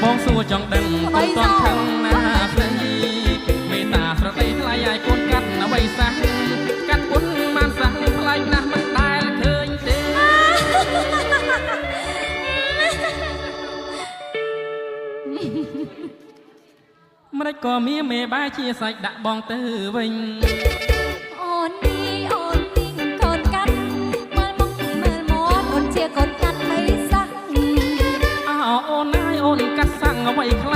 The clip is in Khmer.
បងសួរចង់ដឹងកូនតន់ខឹងណាស្រីមេតាស្រដីថ្លៃឲ្យកូនកាត់អ្វីសោះកាត់គុណបានសោះថ្លៃណាស់មិនដែលឃើញទេម្ដេចក៏មានមេបែជាសាច់ដាក់បងទៅវិញអូននេះអូនទីងកូនកាត់មើលមុខមើលមាត់អូនជាកូនកាត់មិនសោះអូនណាយអូនកាត់សាំងអ្វីខ្លះ